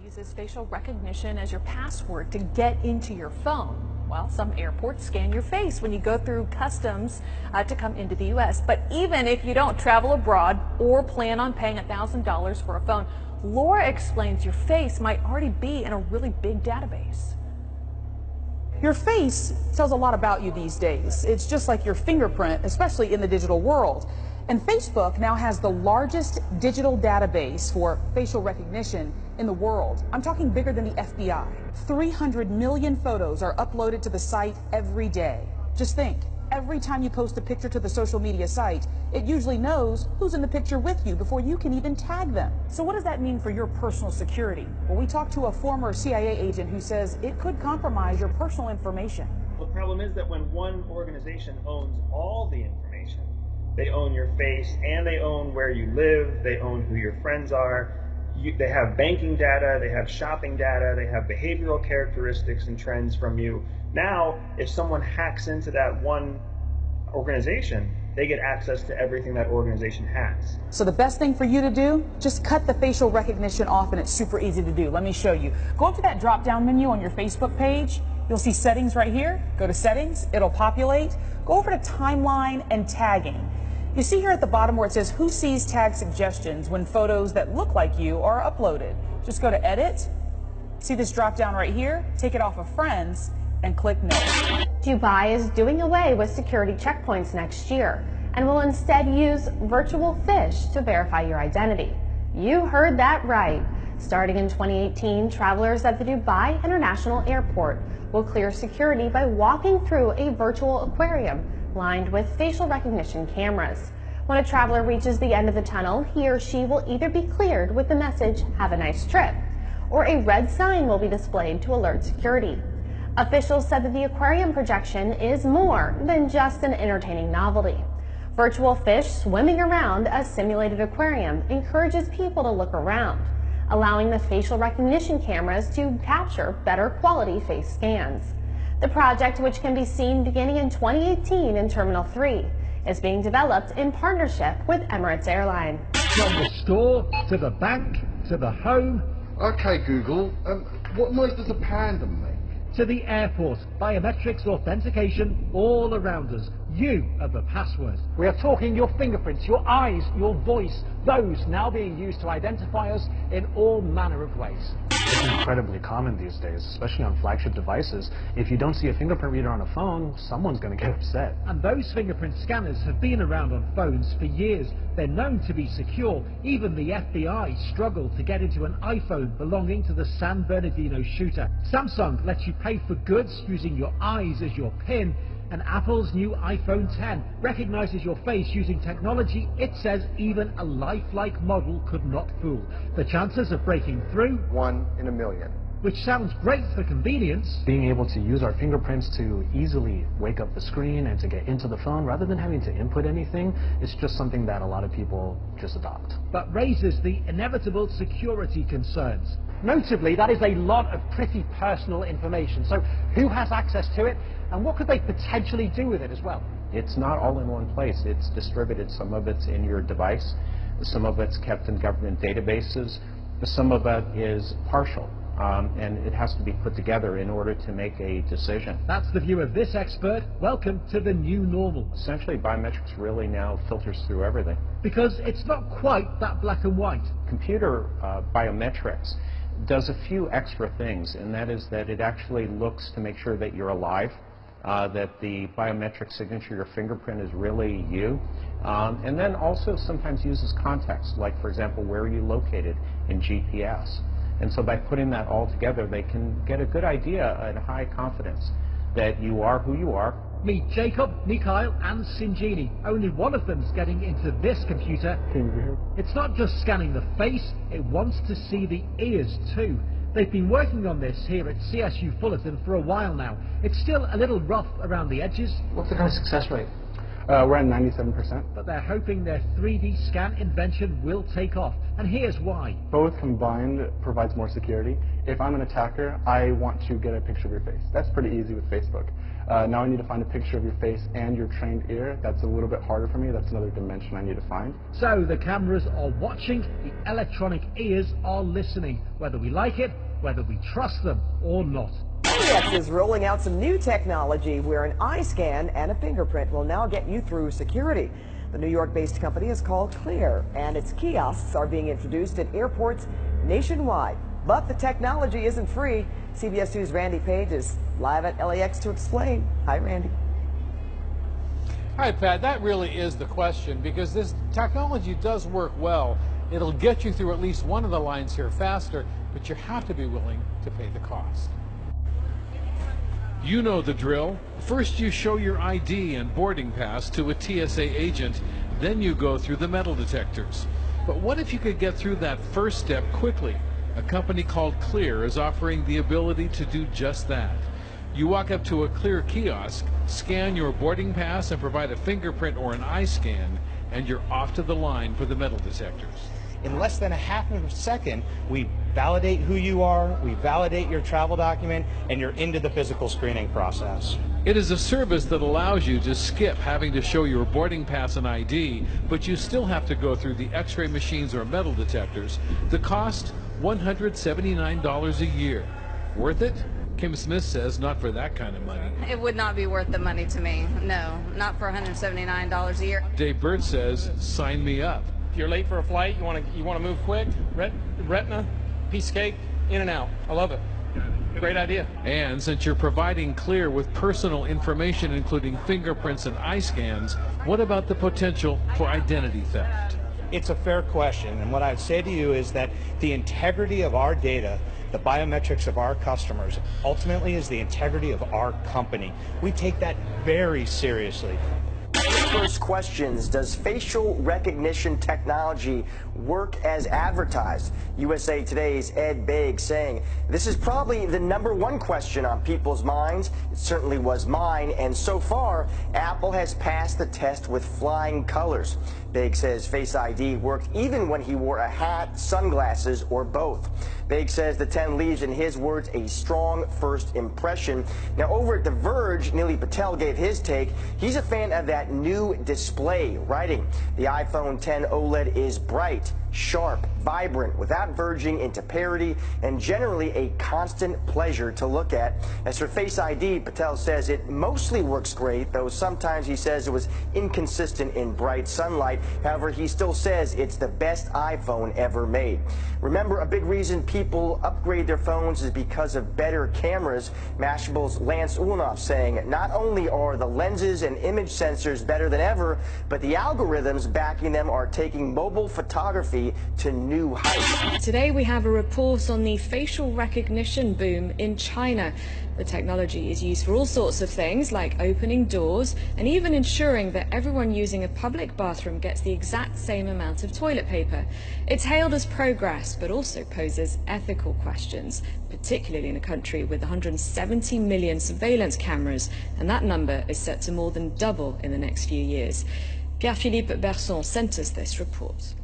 uses facial recognition as your password to get into your phone. Well, some airports scan your face when you go through customs to come into the U.S. But even if you don't travel abroad or plan on paying $1,000 for a phone, Laura explains your face might already be in a really big database. Your face tells a lot about you these days. It's just like your fingerprint, especially in the digital world. And Facebook now has the largest digital database for facial recognition in the world. I'm talking bigger than the FBI. 300 million photos are uploaded to the site every day. Just think, every time you post a picture to the social media site, it usually knows who's in the picture with you before you can even tag them. So what does that mean for your personal security? Well, we talked to a former CIA agent who says it could compromise your personal information. The problem is that when one organization owns all the information, they own your face and they own where you live, they own who your friends are, they have banking data, they have shopping data, they have behavioral characteristics and trends from you. Now, if someone hacks into that one organization, they get access to everything that organization has. So the best thing for you to do, just cut the facial recognition off, and it's super easy to do. Let me show you. Go up to that drop-down menu on your Facebook page. You'll see settings right here. Go to settings, it'll populate. Go over to timeline and tagging. You see here at the bottom where it says who sees tag suggestions when photos that look like you are uploaded. Just go to edit. See this drop down right here? Take it off of friends and click no. Dubai is doing away with security checkpoints next year and will instead use virtual fish to verify your identity. You heard that right. Starting in 2018, travelers at the Dubai International Airport will clear security by walking through a virtual aquarium lined with facial recognition cameras. When a traveler reaches the end of the tunnel, he or she will either be cleared with the message, "Have a nice trip," or a red sign will be displayed to alert security. Officials said that the aquarium projection is more than just an entertaining novelty. Virtual fish swimming around a simulated aquarium encourages people to look around, allowing the facial recognition cameras to capture better quality face scans. The project, which can be seen beginning in 2018 in Terminal 3, is being developed in partnership with Emirates Airline. From the store, to the bank, to the home. Okay, Google, what noise does a panda make? To the airport, biometrics authentication all around us. You are the password. We are talking your fingerprints, your eyes, your voice, those now being used to identify us in all manner of ways. It's incredibly common these days, especially on flagship devices. If you don't see a fingerprint reader on a phone, someone's going to get upset. And those fingerprint scanners have been around on phones for years. They're known to be secure. Even the FBI struggled to get into an iPhone belonging to the San Bernardino shooter. Samsung lets you pay for goods using your eyes as your PIN. And Apple's new iPhone 10 recognizes your face using technology it says even a lifelike model could not fool. The chances of breaking through? 1 in a million. Which sounds great for convenience. Being able to use our fingerprints to easily wake up the screen and to get into the phone rather than having to input anything, it's just something that a lot of people just adopt. But raises the inevitable security concerns. Notably, that is a lot of pretty personal information. So who has access to it? And what could they potentially do with it as well? It's not all in one place. It's distributed. Some of it's in your device. Some of it's kept in government databases. Some of it is partial. And it has to be put together in order to make a decision. That's the view of this expert. Welcome to the new normal. Essentially, biometrics really now filters through everything. Because it's not quite that black and white. Computer biometrics does a few extra things, and that is that it actually looks to make sure that you're alive, that the biometric signature, your fingerprint, is really you, and then also sometimes uses context, like, for example, where are you located in GPS. And so by putting that all together, they can get a good idea at high confidence that you are who you are. Meet Jacob, Mikhail, and Sinjini. Only one of them's getting into this computer. It's not just scanning the face, it wants to see the ears too. They've been working on this here at CSU Fullerton for a while now. It's still a little rough around the edges. What's the kind of success rate? We're at 97%. But they're hoping their 3D scan invention will take off. And here's why. Both combined provides more security. If I'm an attacker, I want to get a picture of your face. That's pretty easy with Facebook. Now I need to find a picture of your face and your trained ear. That's a little bit harder for me. That's another dimension I need to find. So the cameras are watching, the electronic ears are listening, whether we like it, whether we trust them or not. CBS is rolling out some new technology where an eye scan and a fingerprint will now get you through security. The New York-based company is called Clear, and its kiosks are being introduced at airports nationwide. But the technology isn't free. CBS News' Randy Page is live at LAX to explain. Hi, Randy. Hi, Pat. That really is the question, because this technology does work well. It'll get you through at least one of the lines here faster, but you have to be willing to pay the cost. You know the drill. First you show your ID and boarding pass to a TSA agent, then you go through the metal detectors. But what if you could get through that first step quickly? A company called Clear is offering the ability to do just that. You walk up to a Clear kiosk, scan your boarding pass and provide a fingerprint or an eye scan, and you're off to the line for the metal detectors. In less than a half of a second, we validate who you are, we validate your travel document, and you're into the physical screening process. It is a service that allows you to skip having to show your boarding pass and ID, but you still have to go through the x-ray machines or metal detectors. The cost, $179 a year. Worth it? Kim Smith says not for that kind of money. It would not be worth the money to me. No, not for $179 a year. Dave Burt says, sign me up. If you're late for a flight, you want to move quick, retina, piece of cake, in and out. I love it. Great idea. And since you're providing Clear with personal information, including fingerprints and eye scans, what about the potential for identity theft? It's a fair question, and what I'd say to you is that the integrity of our data, the biometrics of our customers, ultimately is the integrity of our company. We take that very seriously. First questions, does facial recognition technology work as advertised? USA Today's Ed Baig saying, this is probably the #1 question on people's minds. It certainly was mine, and so far, Apple has passed the test with flying colors. Baig says Face ID worked even when he wore a hat, sunglasses, or both. Baig says the 10 leaves, in his words, a strong first impression. Now, over at The Verge, Neely Patel gave his take. He's a fan of that new display, writing, the iPhone 10 OLED is bright, sharp, vibrant, without verging into parody, and generally a constant pleasure to look at. As for Face ID, Patel says it mostly works great, though sometimes he says it was inconsistent in bright sunlight. However, he still says it's the best iPhone ever made. Remember, a big reason people upgrade their phones is because of better cameras. Mashable's Lance Ulnoff saying, not only are the lenses and image sensors better than ever, but the algorithms backing them are taking mobile photography to new heights. Today we have a report on the facial recognition boom in China. The technology is used for all sorts of things, like opening doors and even ensuring that everyone using a public bathroom gets the exact same amount of toilet paper. It's hailed as progress, but also poses ethical questions, particularly in a country with 170 million surveillance cameras, and that number is set to more than double in the next few years. Pierre-Philippe Berson sent us this report.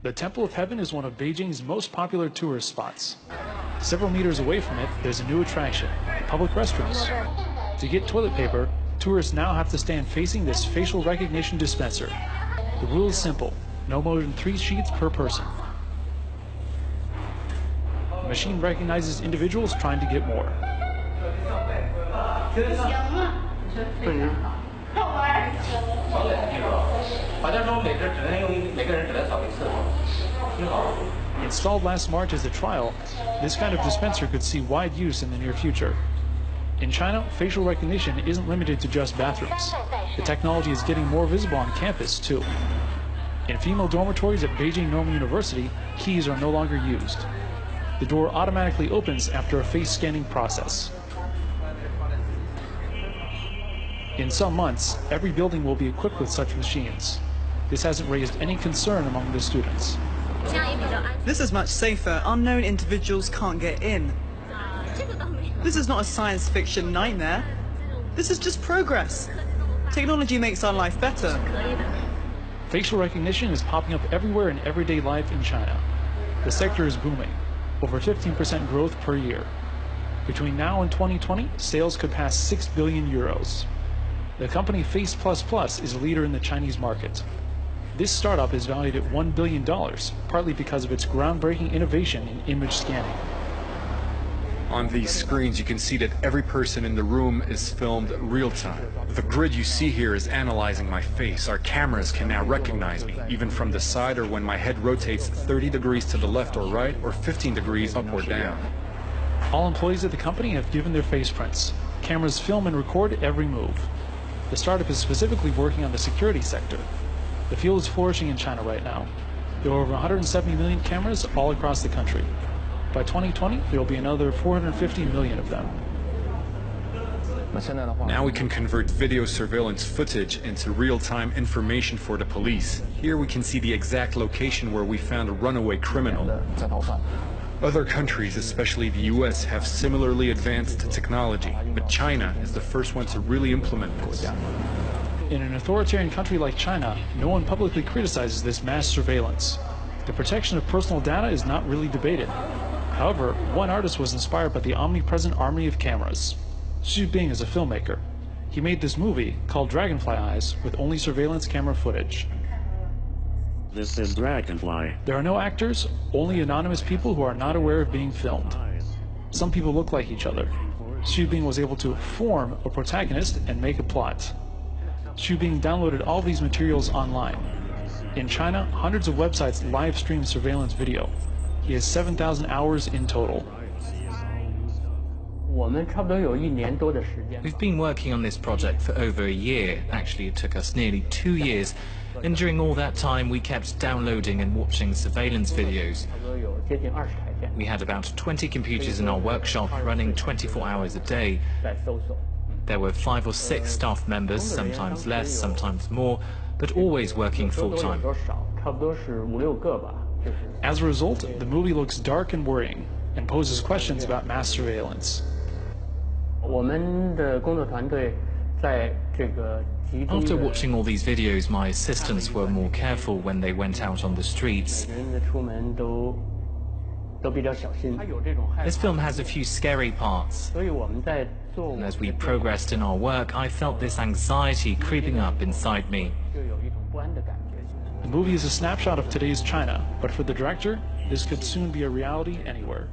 The Temple of Heaven is one of Beijing's most popular tourist spots. Several meters away from it, there's a new attraction, public restrooms. To get toilet paper, tourists now have to stand facing this facial recognition dispenser. The rule is simple, no more than 3 sheets per person. The machine recognizes individuals trying to get more. Installed last March as a trial, this kind of dispenser could see wide use in the near future. In China, facial recognition isn't limited to just bathrooms. The technology is getting more visible on campus, too. In female dormitories at Beijing Normal University, keys are no longer used. The door automatically opens after a face scanning process. In some months, every building will be equipped with such machines. This hasn't raised any concern among the students. This is much safer. Unknown individuals can't get in. This is not a science fiction nightmare. This is just progress. Technology makes our life better. Facial recognition is popping up everywhere in everyday life in China. The sector is booming, over 15% growth per year. Between now and 2020, sales could pass 6 billion euros. The company Face++ is a leader in the Chinese market. This startup is valued at $1 billion, partly because of its groundbreaking innovation in image scanning. On these screens, you can see that every person in the room is filmed real time. The grid you see here is analyzing my face. Our cameras can now recognize me, even from the side or when my head rotates 30 degrees to the left or right, or 15 degrees up or down. All employees at the company have given their face prints. Cameras film and record every move. The startup is specifically working on the security sector. The field is flourishing in China right now. There are over 170 million cameras all across the country. By 2020, there will be another 450 million of them. Now we can convert video surveillance footage into real-time information for the police. Here we can see the exact location where we found a runaway criminal. Other countries, especially the US, have similarly advanced technology, but China is the first one to really implement this. In an authoritarian country like China, no one publicly criticizes this mass surveillance. The protection of personal data is not really debated. However, one artist was inspired by the omnipresent army of cameras. Xu Bing is a filmmaker. He made this movie, called Dragonfly Eyes, with only surveillance camera footage. This is Dragonfly. There are no actors, only anonymous people who are not aware of being filmed. Some people look like each other. Xu Bing was able to form a protagonist and make a plot. Xu Bing downloaded all these materials online. In China, hundreds of websites live stream surveillance video. He has 7,000 hours in total. We've been working on this project for over a year. Actually, it took us nearly 2 years. And during all that time, we kept downloading and watching surveillance videos. We had about 20 computers in our workshop running 24 hours a day. There were 5 or 6 staff members, sometimes less, sometimes more, but always working full-time. As a result, the movie looks dark and worrying, and poses questions about mass surveillance. After watching all these videos, my assistants were more careful when they went out on the streets. This film has a few scary parts, and as we progressed in our work, I felt this anxiety creeping up inside me. The movie is a snapshot of today's China, but for the director, this could soon be a reality anywhere.